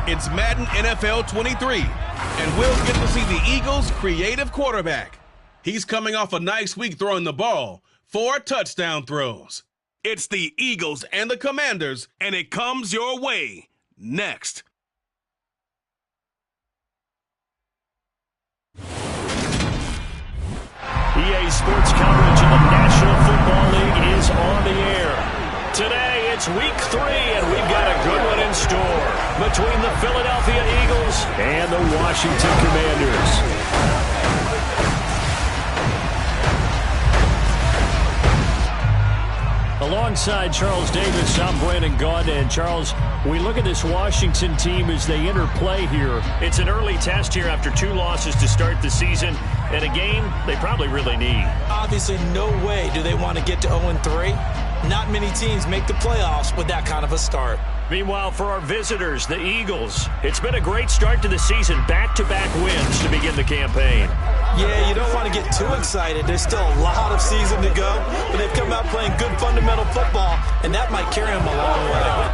It's Madden NFL 23, and we'll get to see the Eagles' creative quarterback. He's coming off a nice week throwing the ball, 4 touchdown throws. It's the Eagles and the Commanders, and it comes your way next. EA Sports coverage of the National Football League is on the air. Today, it's week 3, and we've got a good one in store between the Philadelphia Eagles and the Washington Commanders. Alongside Charles Davis, I'm Brandon Gaudin. And Charles, we look at this Washington team as they interplay here. It's an early test here after 2 losses to start the season, and a game they probably really need. Obviously, no way do they want to get to 0-3. Not many teams make the playoffs with that kind of a start. Meanwhile, for our visitors, the Eagles, it's been a great start to the season. Back-to-back wins to begin the campaign. Yeah, you don't want to get too excited. There's still a lot of season to go, but they've come out playing good fundamental football, and that might carry them a long way.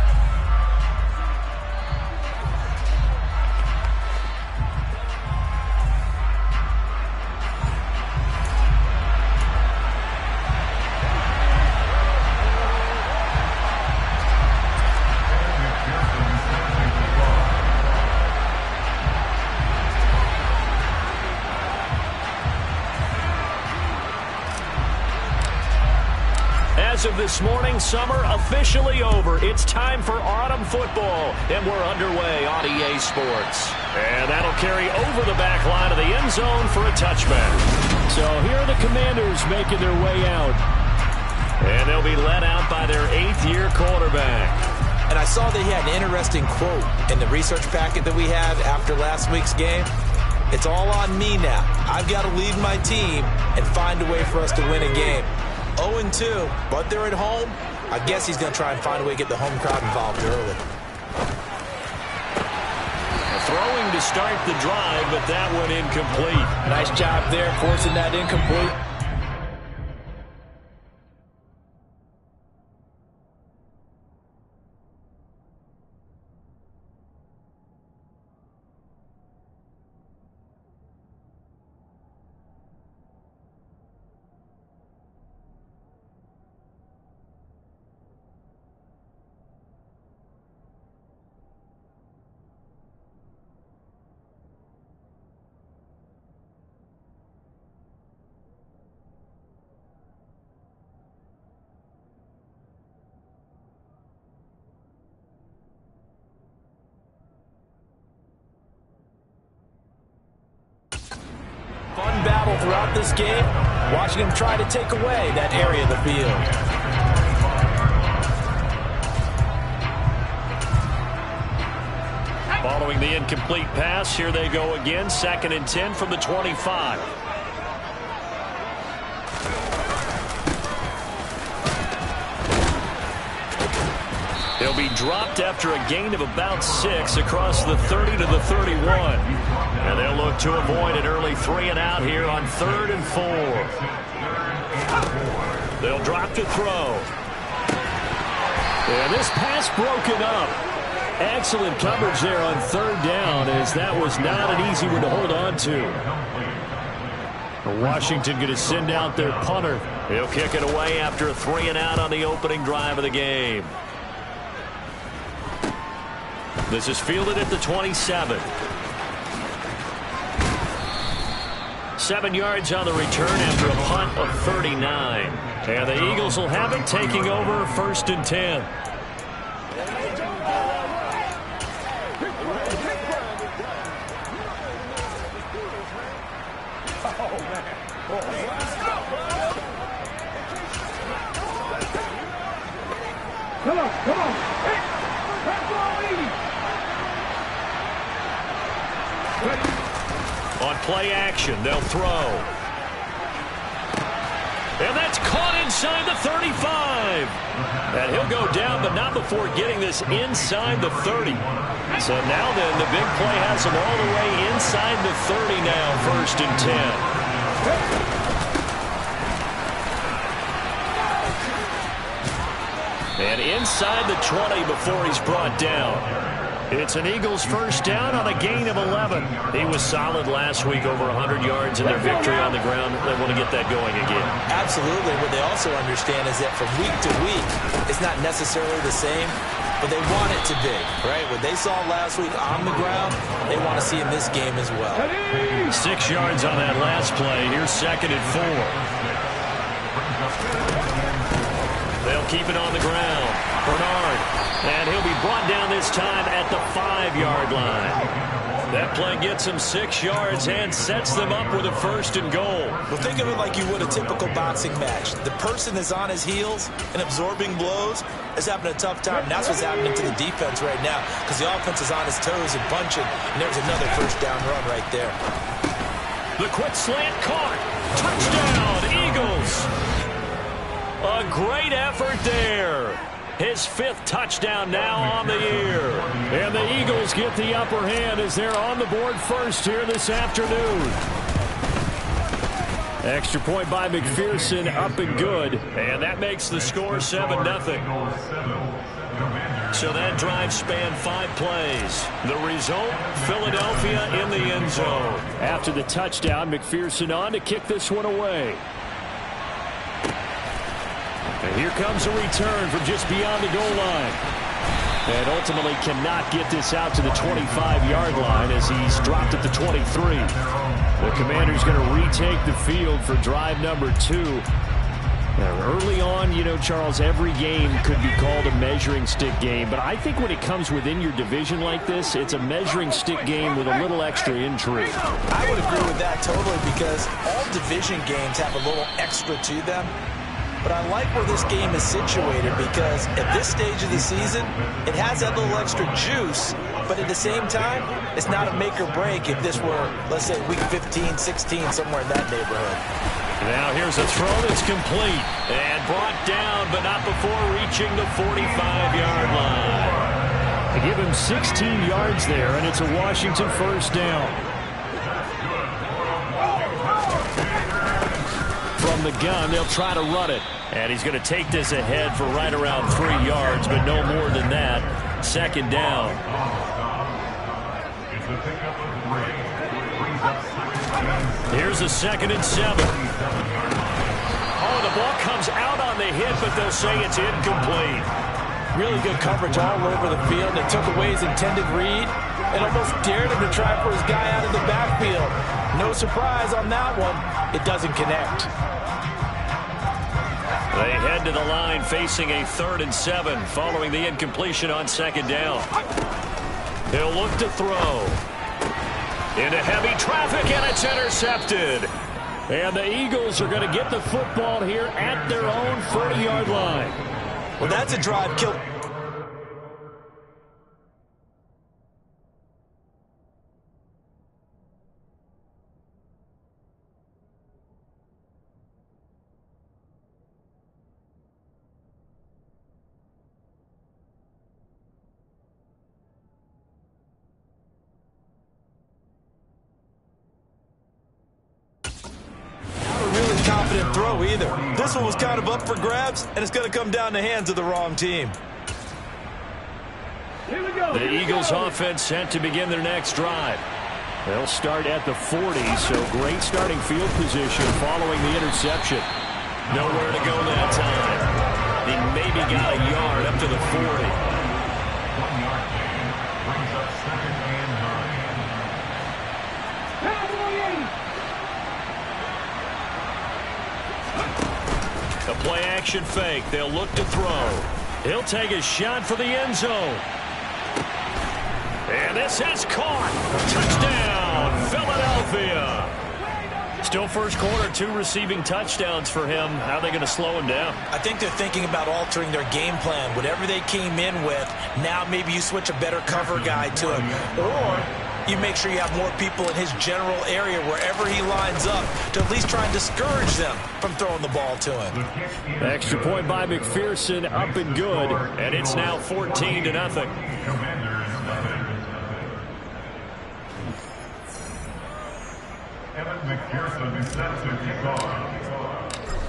As of this morning, summer officially over. It's time for autumn football, and we're underway on EA Sports. And that'll carry over the back line of the end zone for a touchback. So here are the Commanders making their way out. And they'll be led out by their 8th-year quarterback. And I saw that he had an interesting quote in the research packet that we had after last week's game. It's all on me now. I've got to lead my team and find a way for us to win a game. 0-2, but they're at home. I guess he's going to try and find a way to get the home crowd involved early. Throwing to start the drive, but that one incomplete. Nice job there, forcing that incomplete. Fun battle throughout this game. Watching him try to take away that area of the field. Following the incomplete pass, here they go again. 2nd and 10 from the 25. He'll be dropped after a gain of about 6 across the 30 to the 31. And they'll look to avoid an early 3-and-out here on 3rd and 4. They'll drop to throw. And this pass broken up. Excellent coverage there on 3rd down, as that was not an easy one to hold on to. Washington going to send out their punter. He'll kick it away after a 3-and-out on the opening drive of the game. This is fielded at the 27. 7 yards on the return after a punt of 39. And the Eagles will have it, taking over 1st and 10. Come on, come on. Hey, on play action, they'll throw. And that's caught inside the 35. And he'll go down, but not before getting this inside the 30. So now then, the big play has him all the way inside the 30 now, 1st and 10. And inside the 20 before he's brought down. It's an Eagles first down on a gain of 11. He was solid last week, over 100 yards in their victory on the ground. They want to get that going again. Absolutely. What they also understand is that from week to week, it's not necessarily the same, but they want it to be, right? What they saw last week on the ground, they want to see in this game as well. 6 yards on that last play. Here's 2nd and 4. They'll keep it on the ground. Bernard, and he'll be brought down this time at the 5-yard line. That play gets them 6 yards and sets them up with a 1st and goal. Well, think of it like you would a typical boxing match. The person is on his heels and absorbing blows is having a tough time. And that's what's happening to the defense right now, because the offense is on his toes and punching, and there's another first down run right there. The quick slant caught. Touchdown, Eagles. A great effort there. His 5th touchdown now on the year. And the Eagles get the upper hand as they're on the board first here this afternoon. Extra point by McPherson, up and good. And that makes the score 7-0. So that drive spanned 5 plays. The result, Philadelphia in the end zone. After the touchdown, McPherson on to kick this one away. And here comes a return from just beyond the goal line. And ultimately cannot get this out to the 25-yard line as he's dropped at the 23. The Commander's going to retake the field for drive number 2. Now, early on, you know, Charles, every game could be called a measuring stick game. But I think when it comes within your division like this, it's a measuring stick game with a little extra intrigue. I would agree with that totally, because all division games have a little extra to them. But I like where this game is situated, because at this stage of the season, it has that little extra juice, but at the same time, it's not a make or break if this were, let's say, week 15, 16, somewhere in that neighborhood. Now here's a throw that's complete and brought down, but not before reaching the 45-yard line. They give him 16 yards there, and it's a Washington first down. From the gun, they'll try to run it. And he's going to take this ahead for right around 3 yards, but no more than that. 2nd down. Here's a 2nd and 7. Oh, the ball comes out on the hit, but they'll say it's incomplete. Really good coverage all over the field. They took away his intended read and almost dared him to try for his guy out of the backfield. No surprise on that one. It doesn't connect. They head to the line facing a 3rd and 7 following the incompletion on 2nd down. He'll look to throw. Into heavy traffic, and it's intercepted. And the Eagles are going to get the football here at their own 40-yard line. Well, that's a drive kill. Throw either. This one was kind of up for grabs, and it's going to come down in the hands of the wrong team. The Eagles offense set to begin their next drive. They'll start at the 40, so great starting field position following the interception. Nowhere to go that time. He maybe got a yard up to the 40. A play-action fake. They'll look to throw. He'll take a shot for the end zone. And this is caught. Touchdown, Philadelphia. Still first quarter, 2 receiving touchdowns for him. How are they going to slow him down? I think they're thinking about altering their game plan. Whatever they came in with, now maybe you switch a better cover guy to him. Or you make sure you have more people in his general area wherever he lines up to at least try and discourage them from throwing the ball to him. Extra point by McPherson, up and good. And it's now 14-0.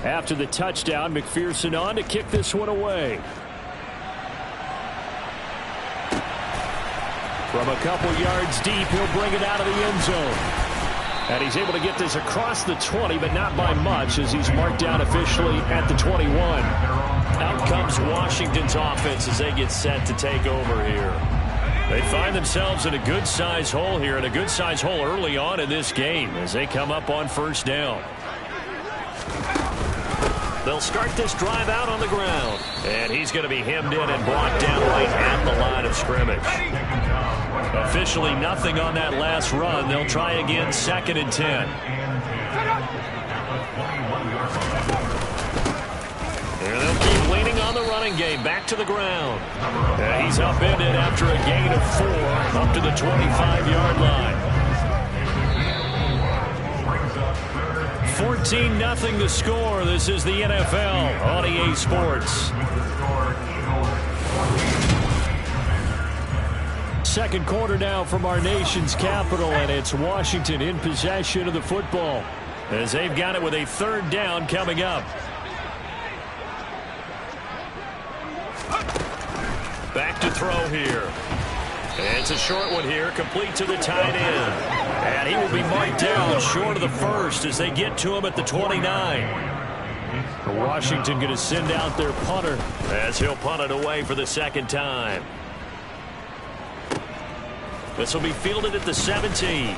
After the touchdown, McPherson on to kick this one away. From a couple yards deep, he'll bring it out of the end zone. And he's able to get this across the 20, but not by much, as he's marked down officially at the 21. Out comes Washington's offense as they get set to take over here. They find themselves in a good-sized hole here, and a good-sized hole early on in this game as they come up on first down. They'll start this drive out on the ground. And he's going to be hemmed in and brought down right at the line of scrimmage. Officially nothing on that last run. They'll try again, 2nd and 10. And they'll keep leaning on the running game. Back to the ground. And he's upended after a gain of 4 up to the 25-yard line. 14-0 the score. This is the NFL on EA Sports. Second quarter now from our nation's capital, and it's Washington in possession of the football as they've got it with a 3rd down coming up. Back to throw here. And it's a short one here, complete to the tight end. And he will be marked down short of the first as they get to him at the 29. Washington going to send out their punter as he'll punt it away for the 2nd time. This will be fielded at the 17.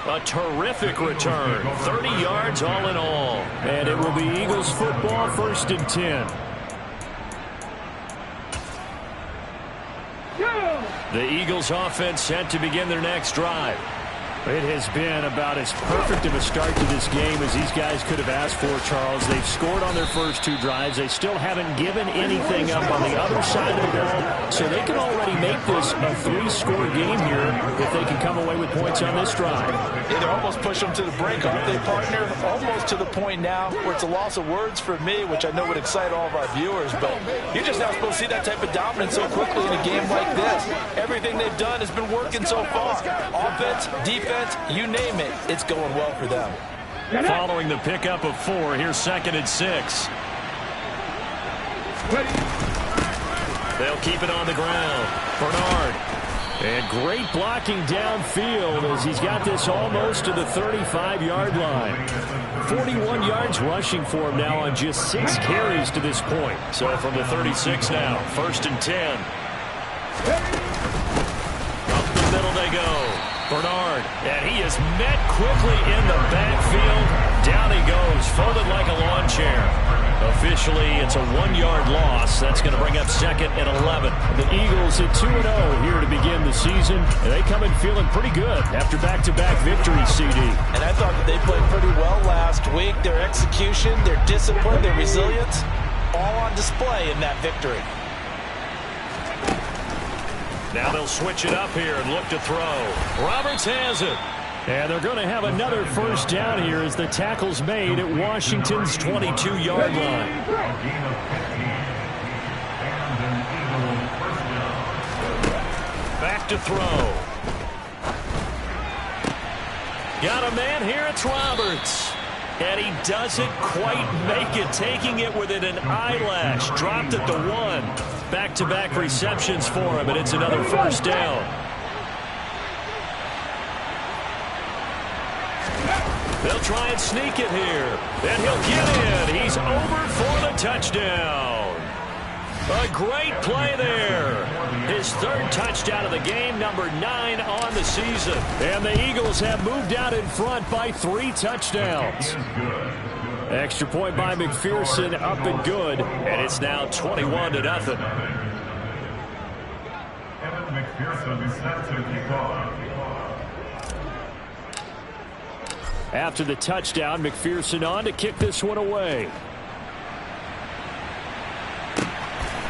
A terrific return. 30 yards all in all. And it will be Eagles football, 1st and 10. The Eagles offense set to begin their next drive. It has been about as perfect of a start to this game as these guys could have asked for, Charles. They've scored on their first 2 drives. They still haven't given anything up on the other side of the ball, so they can already make this a 3-score game here if they can come away with points on this drive. Yeah, they're almost push them to the break, aren't they, partner? Almost to the point now where it's a loss of words for me, which I know would excite all of our viewers, but you're just not supposed to see that type of dominance so quickly in a game like this. Everything they've done has been working so far. Offense, defense, you name it, it's going well for them. Following the pickup of 4, here's 2nd and 6. They'll keep it on the ground. Bernard. And great blocking downfield as he's got this almost to the 35-yard line. 41 yards rushing for him now on just 6 carries to this point. So from the 36 now, 1st and 10. Up the middle they go. Bernard, and he is met quickly in the backfield. Down he goes, folded like a lawn chair. Officially, it's a 1-yard loss. That's going to bring up 2nd and 11. The Eagles at 2-0 here to begin the season. And they come in feeling pretty good after back-to-back victories, CD. And I thought that they played pretty well last week. Their execution, their discipline, their resilience, all on display in that victory. Now they'll switch it up here and look to throw. Roberts has it. And they're going to have another 1st down here as the tackle's made at Washington's 22-yard line. Back to throw. Got a man here, it's Roberts. And he doesn't quite make it, taking it within an eyelash. Dropped at the 1. Back-to-back receptions for him, and it's another 1st down. They'll try and sneak it here. And he'll get in. He's over for the touchdown. A great play there. His 3rd touchdown of the game, number 9 on the season. And the Eagles have moved out in front by 3 touchdowns. Extra point by McPherson, up and good. And it's now 21-0. After the touchdown, McPherson on to kick this one away.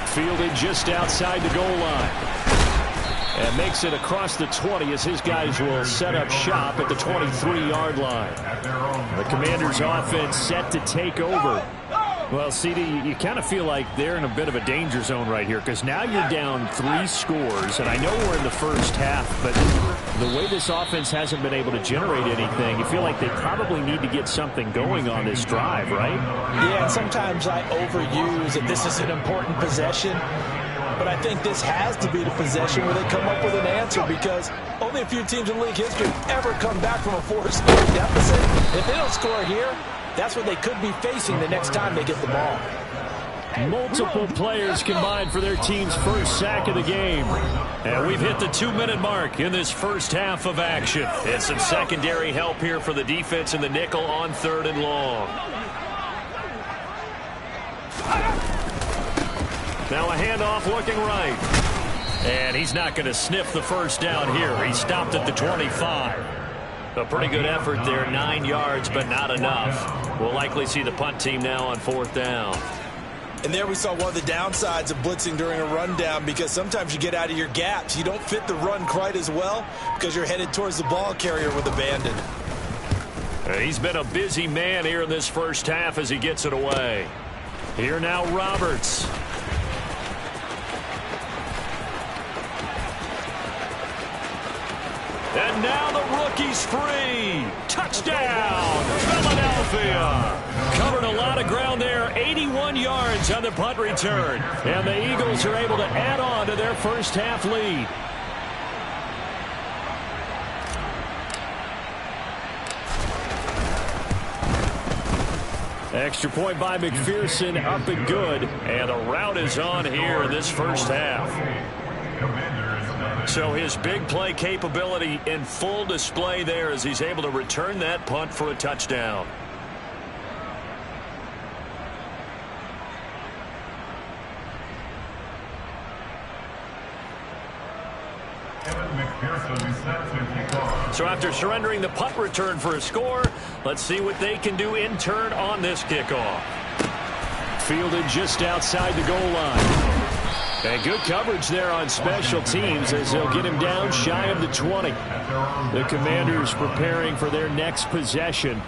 Fielded just outside the goal line. And makes it across the 20 as his guys will set up shop at the 23-yard line. The Commanders' offense set to take over. Well, CD, you kind of feel like they're in a bit of a danger zone right here because now you're down 3 scores, and I know we're in the first half, but the way this offense hasn't been able to generate anything, you feel like they probably need to get something going on this drive, right? Yeah, and sometimes I overuse that this is an important possession, but I think this has to be the possession where they come up with an answer because only a few teams in league history ever come back from a 4-score deficit. If they don't score here, that's what they could be facing the next time they get the ball. Multiple players combined for their team's first sack of the game. And we've hit the 2-minute mark in this first half of action. And some secondary help here for the defense in the nickel on 3rd and long. Now a handoff looking right. And he's not going to sniff the first down here. He stopped at the 25. A pretty good effort there, 9 yards, but not enough. We'll likely see the punt team now on 4th down. And there we saw one of the downsides of blitzing during a rundown because sometimes you get out of your gaps. You don't fit the run quite as well because you're headed towards the ball carrier with abandon. He's been a busy man here in this first half as he gets it away. Here now Roberts. And now the rookie's free. Touchdown, Philadelphia. Covered a lot of ground there, 81 yards on the punt return. And the Eagles are able to add on to their first half lead. Extra point by McPherson, up and good. And the route is on here in this first half. So his big play capability in full display there as he's able to return that punt for a touchdown. So after surrendering the punt return for a score, let's see what they can do in turn on this kickoff. Fielded just outside the goal line. And good coverage there on special teams as they'll get him down shy of the 20. The Commanders preparing for their next possession.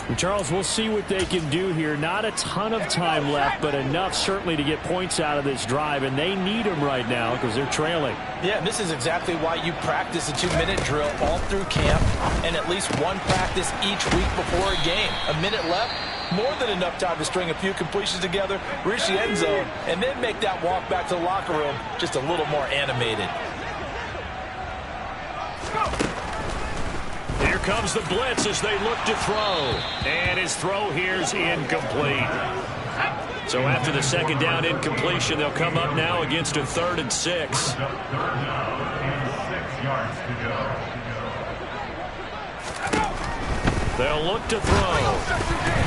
And Charles, we'll see what they can do here. Not a ton of time left, but enough certainly to get points out of this drive, and they need them right now because they're trailing. Yeah, this is exactly why you practice a 2-minute drill all through camp and at least one practice each week before a game. A minute left, more than enough time to string a few completions together, reach the end zone, and then make that walk back to the locker room just a little more animated. Here comes the blitz as they look to throw. And his throw here's incomplete. So after the second down incompletion, they'll come up now against a 3rd and 6. They'll look to throw.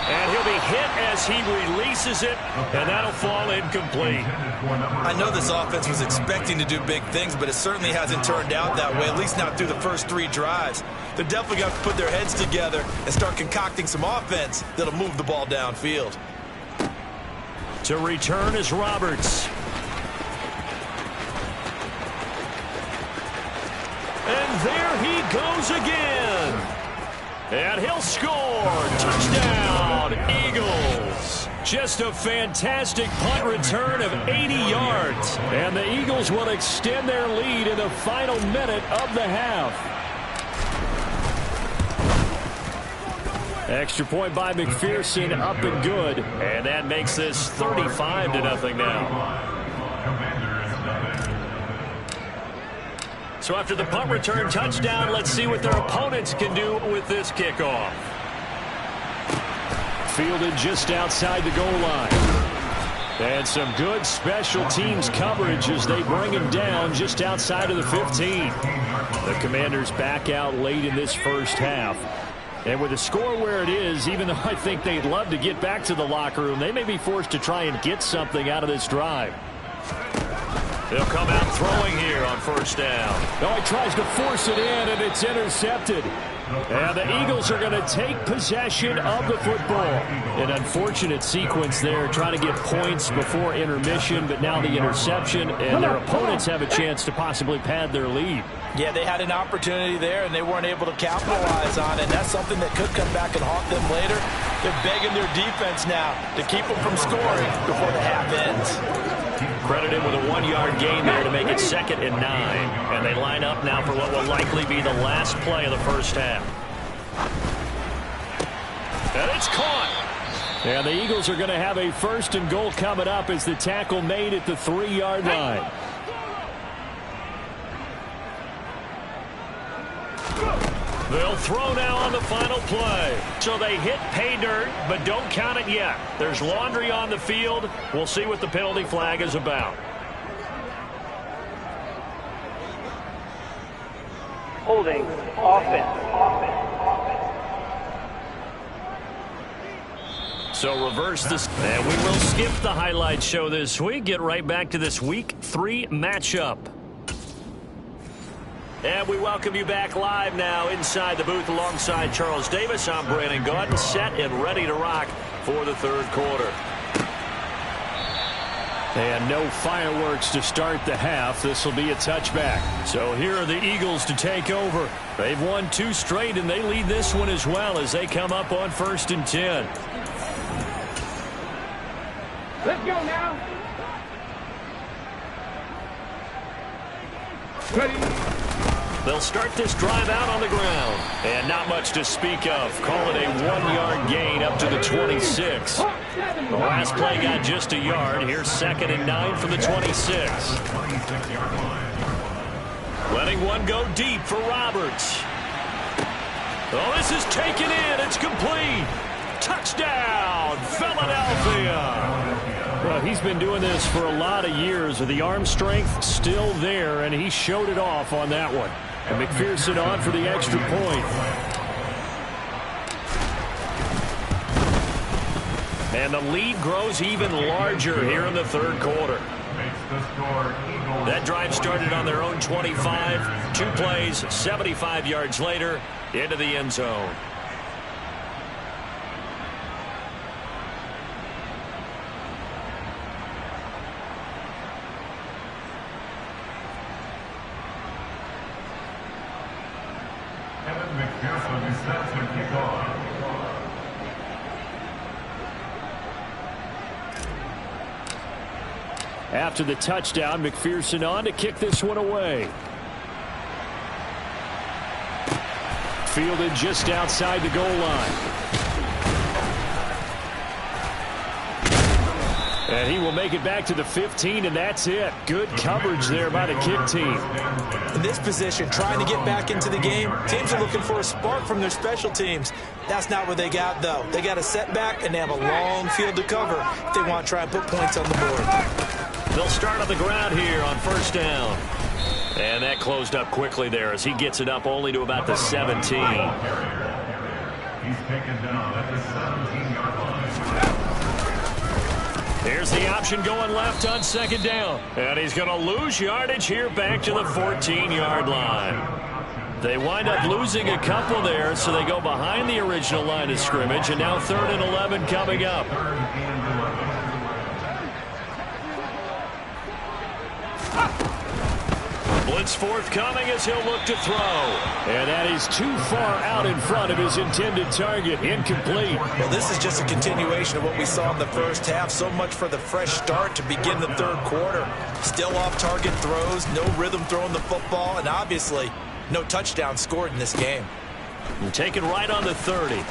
And he'll be hit as he releases it, and that'll fall incomplete. I know this offense was expecting to do big things, but it certainly hasn't turned out that way, at least not through the first 3 drives. They're definitely going to have to put their heads together and start concocting some offense that'll move the ball downfield. To return is Roberts. And there he goes again. And he'll score. Touchdown, Eagles. Just a fantastic punt return of 80 yards. And the Eagles will extend their lead in the final minute of the half. Extra point by McPherson, up and good. And that makes this 35-0 now. So after the punt return touchdown, let's see what their opponents can do with this kickoff. Fielded just outside the goal line. And some good special teams coverage as they bring him down just outside of the 15. The Commanders back out late in this first half. And with the score where it is, even though I think they'd love to get back to the locker room, they may be forced to try and get something out of this drive. They'll come out throwing here on 1st down. Oh, he tries to force it in, and it's intercepted. And the Eagles are going to take possession of the football. An unfortunate sequence there, trying to get points before intermission, but now the interception, and their opponents have a chance to possibly pad their lead. Yeah, they had an opportunity there, and they weren't able to capitalize on it. That's something that could come back and haunt them later. They're begging their defense now to keep them from scoring before the half ends. Credited with a 1-yard gain there to make it 2nd and 9. And they line up now for what will likely be the last play of the first half. And it's caught. And the Eagles are going to have a 1st and goal coming up as the tackle made at the 3-yard line. They'll throw now on the final play. So they hit pay dirt, but don't count it yet. There's laundry on the field. We'll see what the penalty flag is about. Holding offense. So reverse this. And we will skip the highlight show this week. Get right back to this Week 3 matchup. And we welcome you back live now inside the booth alongside Charles Davis. I'm Brandon Gaudin, set and ready to rock for the third quarter. And no fireworks to start the half. This will be a touchback. So here are the Eagles to take over. They've won 2 straight, and they lead this one as well as they come up on 1st and 10. Let's go now. Ready. They'll start this drive out on the ground. And not much to speak of. Call it a 1-yard gain up to the 26. The last play got just a yard. Here's 2nd and 9 from the 26. Letting one go deep for Roberts. Oh, this is taken in. It's complete. Touchdown, Philadelphia. Well, he's been doing this for a lot of years with the arm strength still there, and he showed it off on that one. And McPherson on for the extra point. And the lead grows even larger here in the third quarter. That drive started on their own 25. 2 plays, 75 yards later, into the end zone. After the touchdown, McPherson on to kick this one away. Fielded just outside the goal line. And he will make it back to the 15, and that's it. Good coverage there by the kick team. In this position, trying to get back into the game, teams are looking for a spark from their special teams. That's not what they got, though. They got a setback, and they have a long field to cover if they want to try and put points on the board. They'll start on the ground here on 1st down. And that closed up quickly there as he gets it up only to about the 17. He's taken down at the 17-yard line. Here's the option going left on 2nd down. And he's going to lose yardage here back to the 14-yard line. They wind up losing a couple there, so they go behind the original line of scrimmage. And now 3rd and 11 coming up. Blitz forthcoming as he'll look to throw. And that is too far out in front of his intended target. Incomplete. Well, this is just a continuation of what we saw in the first half. So much for the fresh start to begin the third quarter. Still off-target throws, no rhythm throwing the football, and obviously no touchdown scored in this game. And taken right on the 30.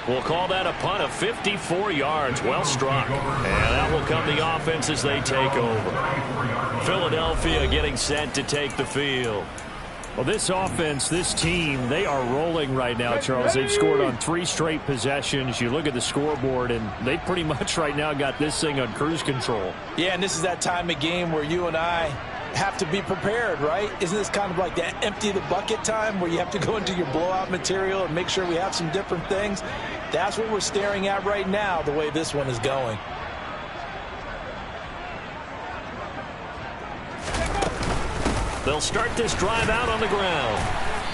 We'll call that a punt of 54 yards. Well struck. And that will come the offense as they take over. Philadelphia getting set to take the field. Well, this offense, this team, they are rolling right now, Charles. They've scored on 3 straight possessions. You look at the scoreboard, and they pretty much right now got this thing on cruise control. Yeah, and this is that time of game where you and I have to be prepared, right? Isn't this kind of like that empty the bucket time where you have to go into your blowout material and make sure we have some different things? That's what we're staring at right now, the way this one is going. They'll start this drive out on the ground.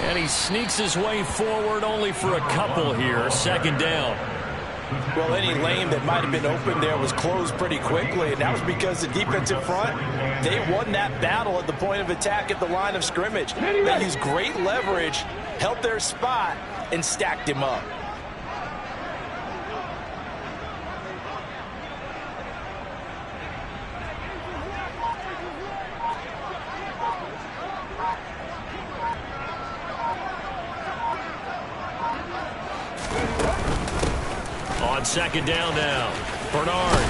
And he sneaks his way forward only for a couple here. 2nd down. Well, any lane that might have been open there was closed pretty quickly, and that was because the defensive front, they won that battle at the point of attack at the line of scrimmage. They used great leverage, held their spot, and stacked him up. On second down now, Bernard.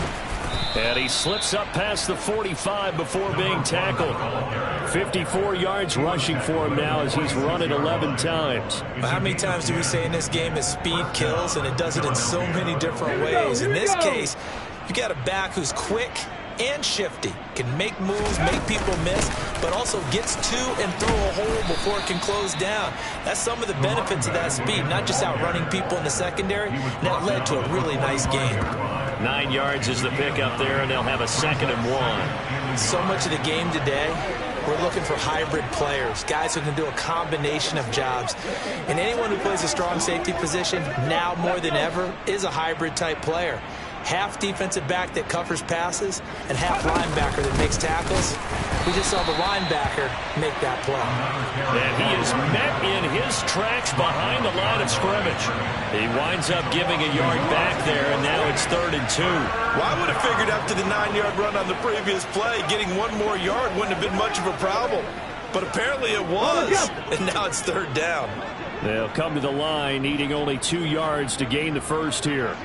And he slips up past the 45 before being tackled. 54 yards rushing for him now as he's run it 11 times. Well, how many times do we say in this game that speed kills, and it does it in so many different ways? In this case, you got a back who's quick and shifty, can make moves, make people miss, but also gets to and through a hole before it can close down. That's some of the benefits of that speed, not just outrunning people in the secondary, and that led to a really nice game. 9 yards is the pickup there, and they'll have a 2nd and 1. So much of the game today, we're looking for hybrid players, guys who can do a combination of jobs. And anyone who plays a strong safety position, now more than ever, is a hybrid type player. Half defensive back that covers passes and half linebacker that makes tackles. We just saw the linebacker make that play. And he is met in his tracks behind the line of scrimmage. He winds up giving a yard back there, and now it's 3rd and 2. Well, I would have figured after the 9-yard run on the previous play, getting one more yard wouldn't have been much of a problem. But apparently it was, and now it's 3rd down. They'll come to the line, needing only 2 yards to gain the first here.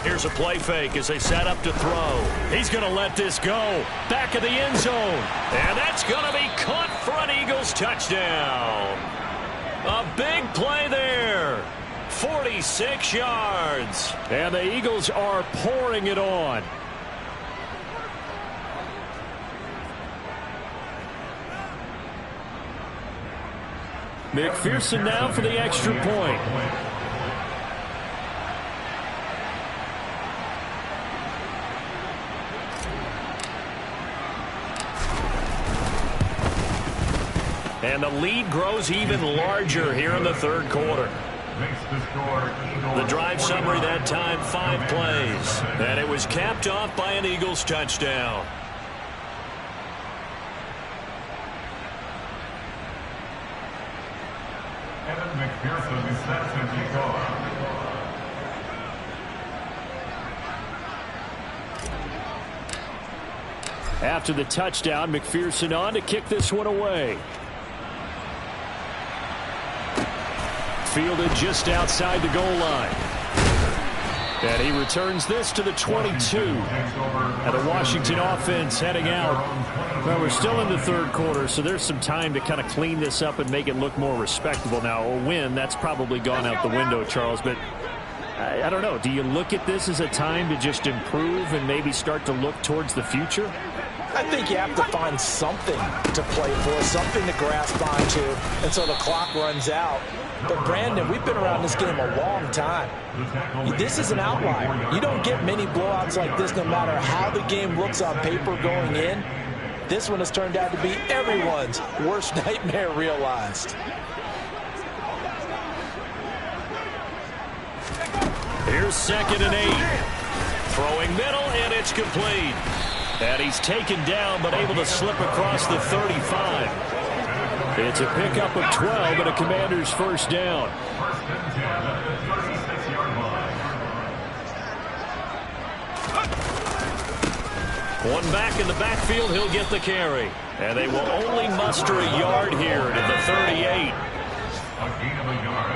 Here's a play fake as they set up to throw. He's going to let this go. Back of the end zone. And that's going to be caught for an Eagles touchdown. A big play there. 46 yards. And the Eagles are pouring it on. McPherson now for the extra point. And the lead grows even larger here in the 3rd quarter. The drive summary that time, 5 plays. And it was capped off by an Eagles touchdown. McPherson sets and kickoff. After the touchdown, McPherson on to kick this one away. Fielded just outside the goal line. And he returns this to the 22. And the Washington offense heading out. Well, we're still in the 3rd quarter, so there's some time to kind of clean this up and make it look more respectable. Now, a win, that's probably gone out the window, Charles. But I don't know. Do you look at this as a time to just improve and maybe start to look towards the future? I think you have to find something to play for, something to grasp onto until the clock runs out. But, Brandon, we've been around this game a long time. This is an outlier. You don't get many blowouts like this no matter how the game looks on paper going in. This one has turned out to be everyone's worst nightmare realized. Here's 2nd and 8. Throwing middle, and it's complete. And he's taken down, but able to slip across the 35. It's a pickup of 12 and a Commander's first down. One back in the backfield, he'll get the carry. And they will only muster a yard here to the 38. A gain of a yard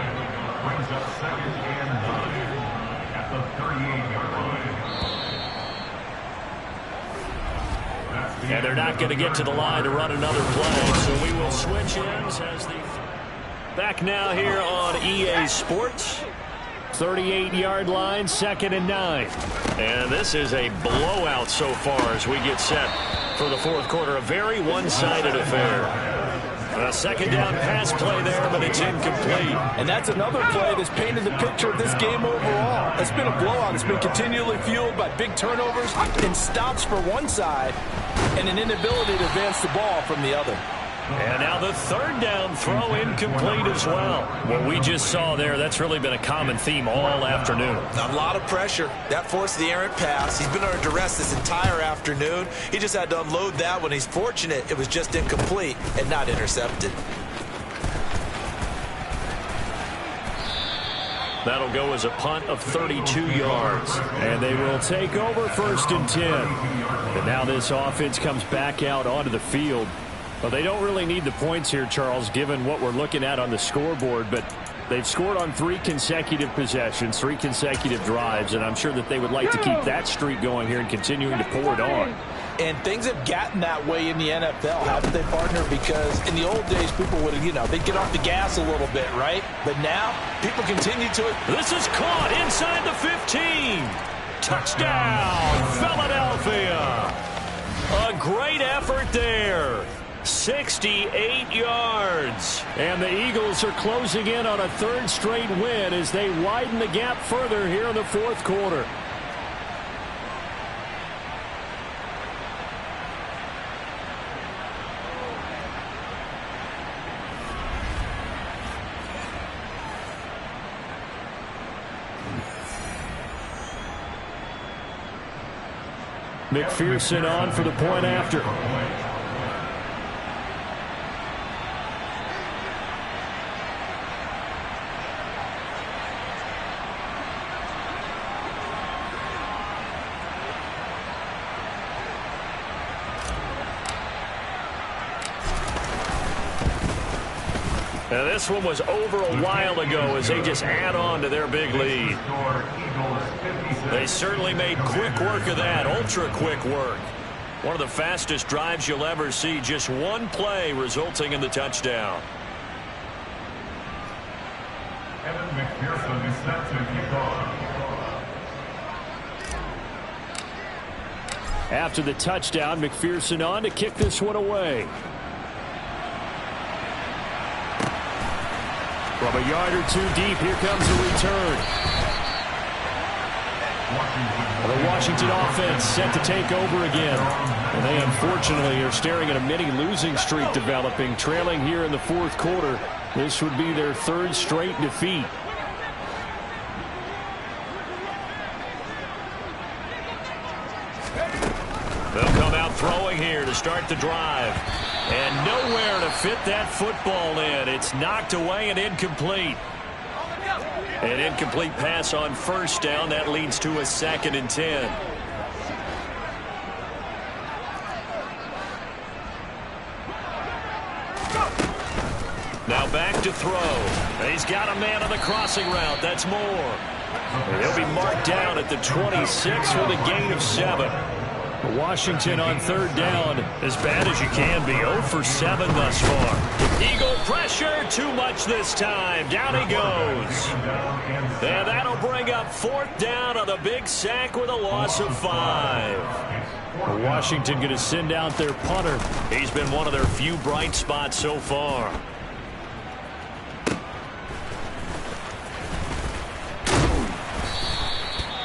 brings up 2nd and 9 at the 38-yard line. And they're not going to get to the line to run another play, so we will switch ends as the back now here on EA Sports. 38-yard line, 2nd and 9. And this is a blowout so far as we get set for the 4th quarter. A very one-sided affair. A second down pass play there, but it's incomplete. And that's another play that's painted the picture of this game overall. It's been a blowout. It's been continually fueled by big turnovers and stops for one side and an inability to advance the ball from the other. And now the third down throw incomplete as well. What we just saw there, that's really been a common theme all afternoon. A lot of pressure. That forced the errant pass. He's been under duress this entire afternoon. He just had to unload that one. He's fortunate it was just incomplete and not intercepted. That'll go as a punt of 32 yards. And they will take over 1st and 10. And now this offense comes back out onto the field. Well, they don't really need the points here, Charles, given what we're looking at on the scoreboard, but they've scored on 3 consecutive possessions, 3 consecutive drives, and I'm sure that they would like to keep that streak going here and continuing to pour it on. And things have gotten that way in the NFL, haven't they, partner? Because in the old days, people would, they'd get off the gas a little bit, right? But now, people continue to. This is caught inside the 15. Touchdown, Philadelphia. A great effort there. 68 yards. And the Eagles are closing in on a 3rd straight win as they widen the gap further here in the 4th quarter. McPherson on for the point after. Now this one was over a while ago as they just add on to their big lead. They certainly made quick work of that, ultra-quick work. One of the fastest drives you'll ever see, just one play resulting in the touchdown. Evan McPherson is set to kick off. After the touchdown, McPherson on to kick this one away. From a yard or 2 deep, here comes the return. The Washington offense set to take over again. And they unfortunately are staring at a mini losing streak developing, trailing here in the 4th quarter. This would be their 3rd straight defeat. They'll come out throwing here to start the drive. And nowhere to fit that football in. It's knocked away and incomplete. An incomplete pass on 1st down. That leads to a 2nd and 10. Now back to throw. He's got a man on the crossing route. That's Moore. He'll be marked down at the 26 with a gain of 7. Washington on 3rd down, as bad as you can be, 0 for 7 thus far. Eagle pressure, too much this time. Down he goes. And that'll bring up 4th down on the big sack with a loss of 5. Washington going to send out their punter. He's been one of their few bright spots so far.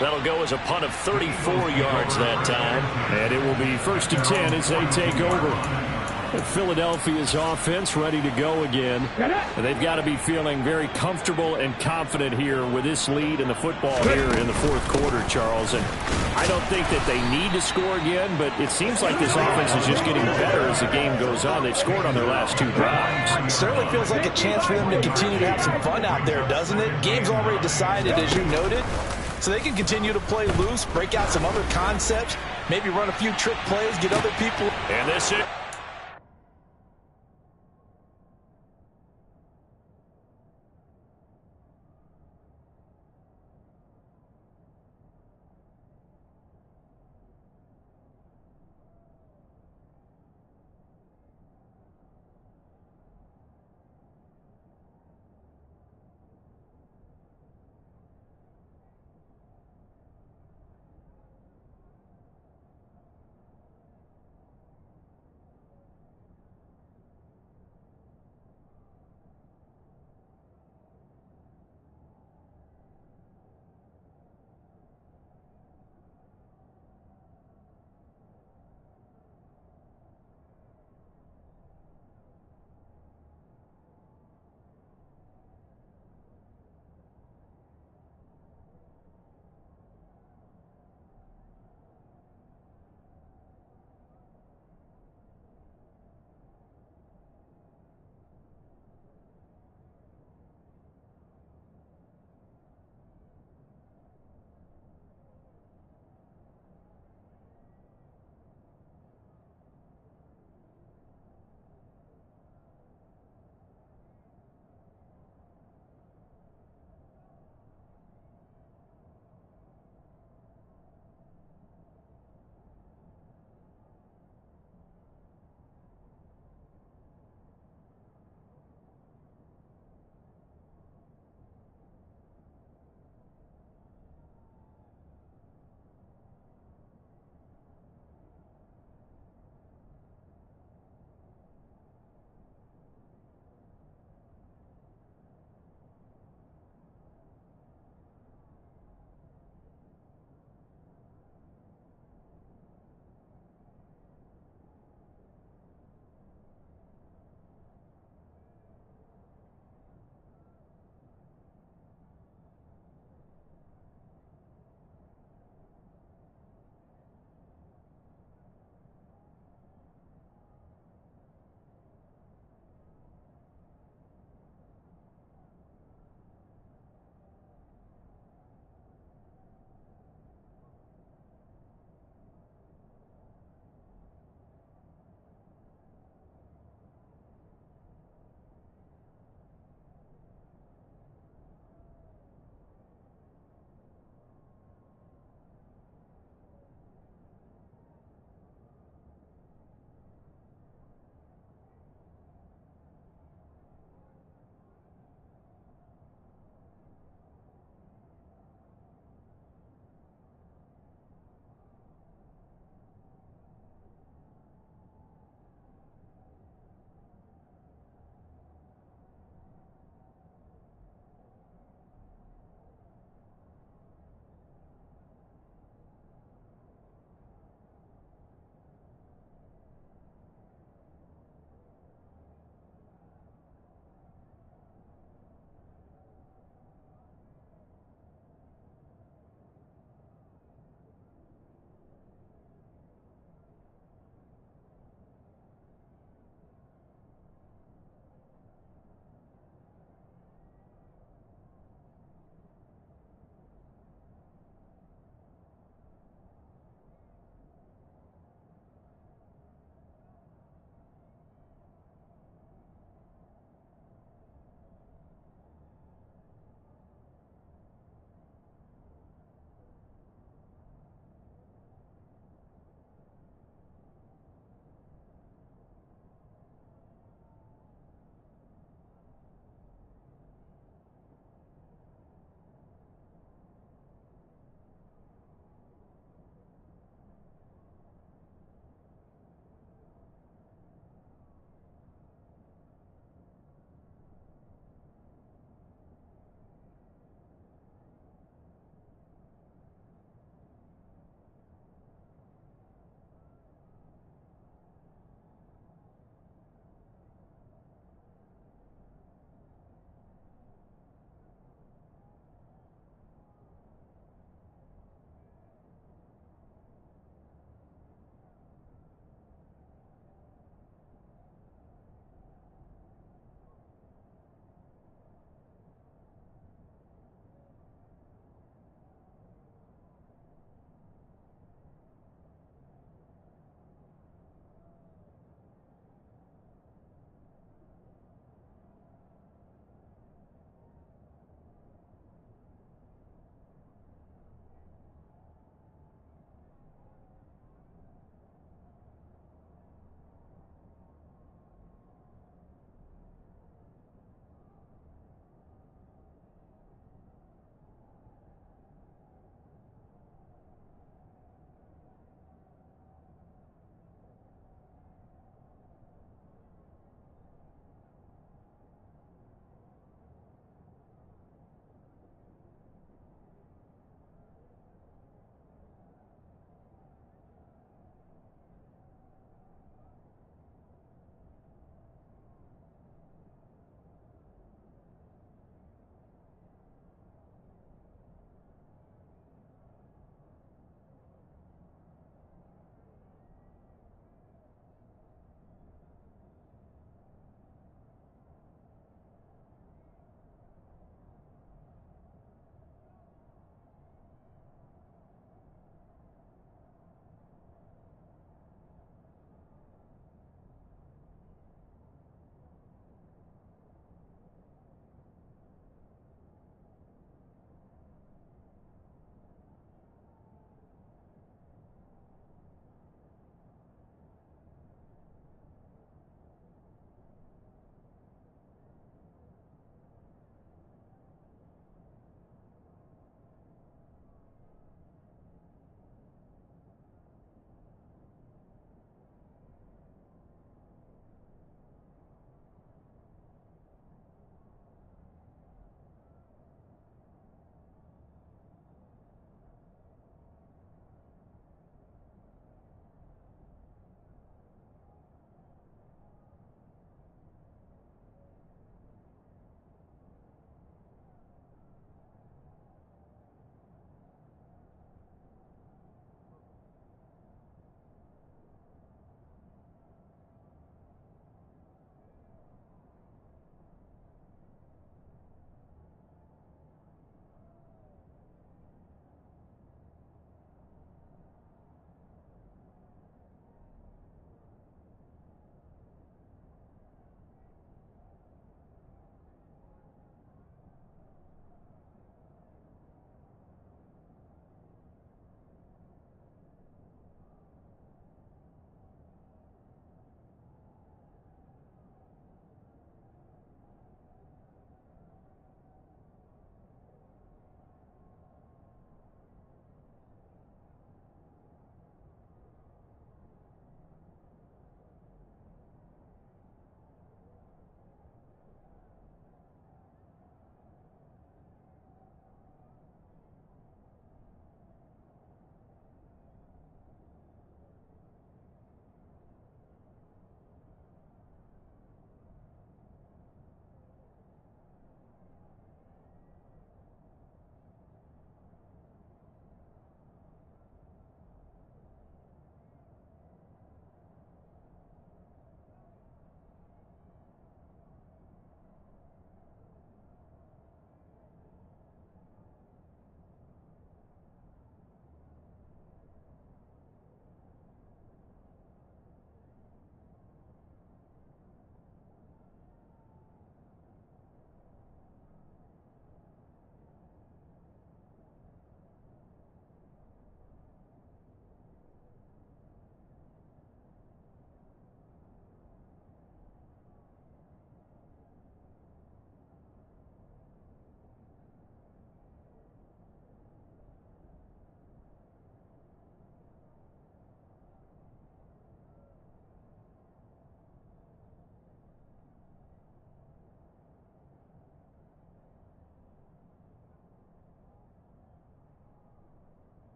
That'll go as a punt of 34 yards that time. And it will be 1st and 10 as they take over. And Philadelphia's offense ready to go again. And they've got to be feeling very comfortable and confident here with this lead in the football here in the 4th quarter, Charles. And I don't think that they need to score again, but it seems like this offense is just getting better as the game goes on. They've scored on their last 2 drives. It certainly feels like a chance for them to continue to have some fun out there, doesn't it? Game's already decided, as you noted. So they can continue to play loose, break out some other concepts, maybe run a few trick plays, get other people. And this is...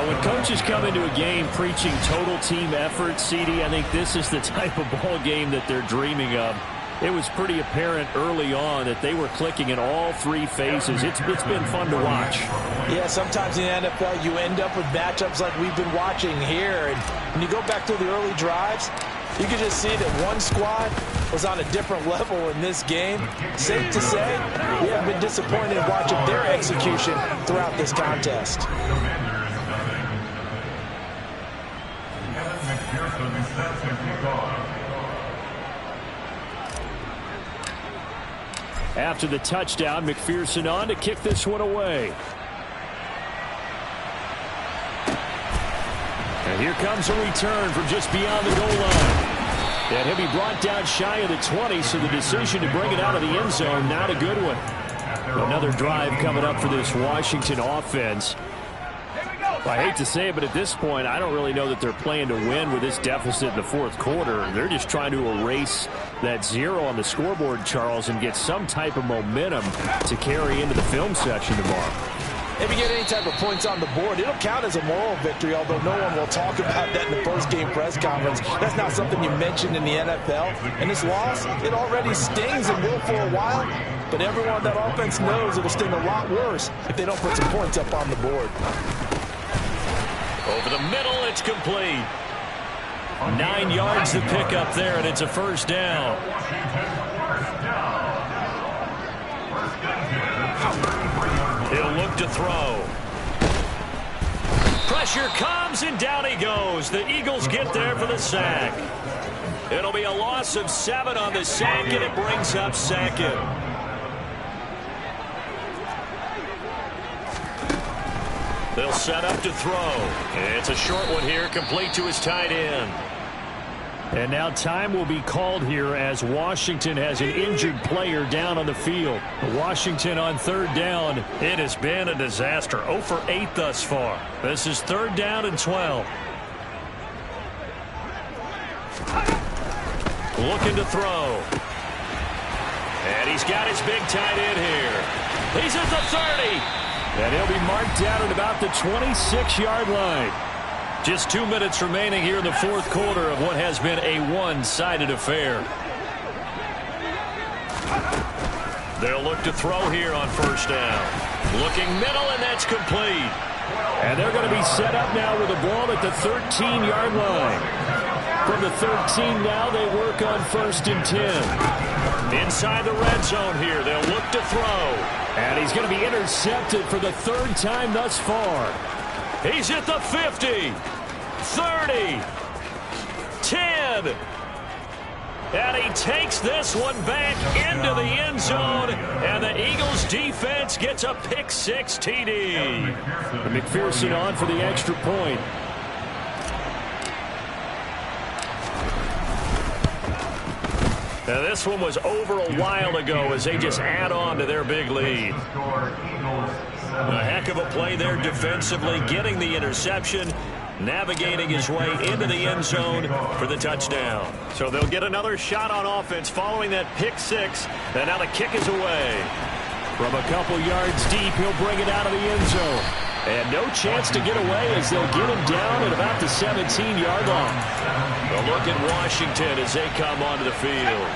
Well, when coaches come into a game preaching total team effort, CD, I think this is the type of ball game that they're dreaming of. It was pretty apparent early on that they were clicking in all three phases. It's been fun to watch. Yeah, sometimes in the NFL you end up with matchups like we've been watching here. And when you go back to the early drives, you can just see that one squad was on a different level in this game. Safe to say, we have been disappointed in watching their execution throughout this contest. After the touchdown, McPherson on to kick this one away. And here comes a return from just beyond the goal line. And he'll be brought down shy of the 20, so the decision to bring it out of the end zone, not a good one. Another drive coming up for this Washington offense. I hate to say it, but at this point, I don't really know that they're playing to win with this deficit in the fourth quarter. They're just trying to erase that 0 on the scoreboard, Charles, and get some type of momentum to carry into the film session tomorrow. If you get any type of points on the board, it'll count as a moral victory, although no one will talk about that in the post-game press conference. That's not something you mentioned in the NFL. And this loss, it already stings and will for a while, but everyone on that offense knows it'll sting a lot worse if they don't put some points up on the board. Over the middle, it's complete. 9 yards to pick up there, and it's a first down. He'll look to throw. Pressure comes, and down he goes. The Eagles get there for the sack. It'll be a loss of 7 on the sack, and it brings up second. They'll set up to throw. It's a short one here, complete to his tight end. And now time will be called here as Washington has an injured player down on the field. Washington on third down. It has been a disaster. 0 for 8 thus far. This is third down and 12. Looking to throw. And he's got his big tight end here. He's at the 30. And he'll be marked down at about the 26-yard line. Just 2 minutes remaining here in the fourth quarter of what has been a one-sided affair. They'll look to throw here on first down. Looking middle, and that's complete. And they're going to be set up now with the ball at the 13-yard line. From the 13 now, they work on first and 10. Inside the red zone here, they'll look to throw. And he's going to be intercepted for the third time thus far. He's at the 50, 30, 10. And he takes this one back into the end zone. And the Eagles defense gets a pick 6 TD. McPherson on for the extra point. Now this one was over a while ago as they just add on to their big lead. A heck of a play there defensively, getting the interception, navigating his way into the end zone for the touchdown. So they'll get another shot on offense following that pick 6, and now the kick is away. From a couple yards deep, he'll bring it out of the end zone. And no chance to get away as they'll get him down at about the 17-yard line. A look at Washington as they come onto the field.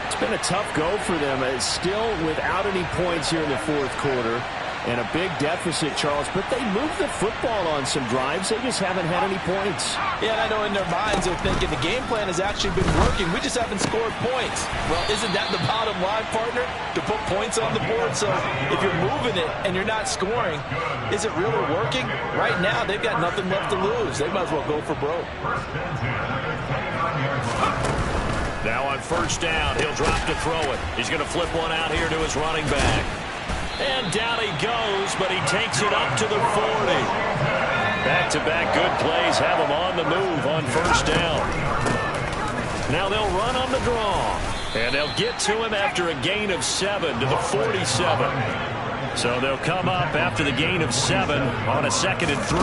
It's been a tough go for them. It's still without any points here in the fourth quarter. And a big deficit, Charles, but they moved the football on some drives. They just haven't had any points. Yeah, and I know in their minds they're thinking the game plan has actually been working. We just haven't scored points. Well, isn't that the bottom line, partner? To put points on the board. So if you're moving it and you're not scoring, is it really working? Right now, they've got nothing left to lose. They might as well go for broke. Now on first down, he'll drop to throw it. He's going to flip one out here to his running back. And down he goes, but he takes it up to the 40. Back-to-back good plays have him on the move on first down. Now they'll run on the draw. And they'll get to him after a gain of 7 to the 47. So they'll come up after the gain of 7 on a 2nd and 3.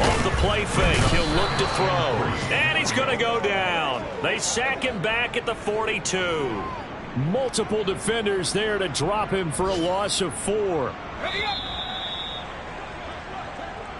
Off the play fake, he'll look to throw. And he's going to go down. They sack him back at the 42. Multiple defenders there to drop him for a loss of 4.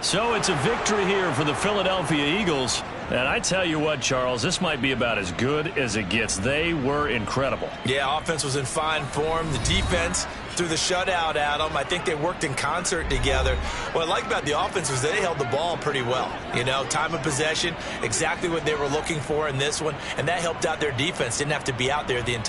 So it's a victory here for the Philadelphia Eagles. And I tell you what, Charles, this might be about as good as it gets. They were incredible. Yeah, offense was in fine form. The defense through the shutout, Adam. I think they worked in concert together. What I like about the offense was they held the ball pretty well. You know, time of possession, exactly what they were looking for in this one, and that helped out their defense. Didn't have to be out there the entire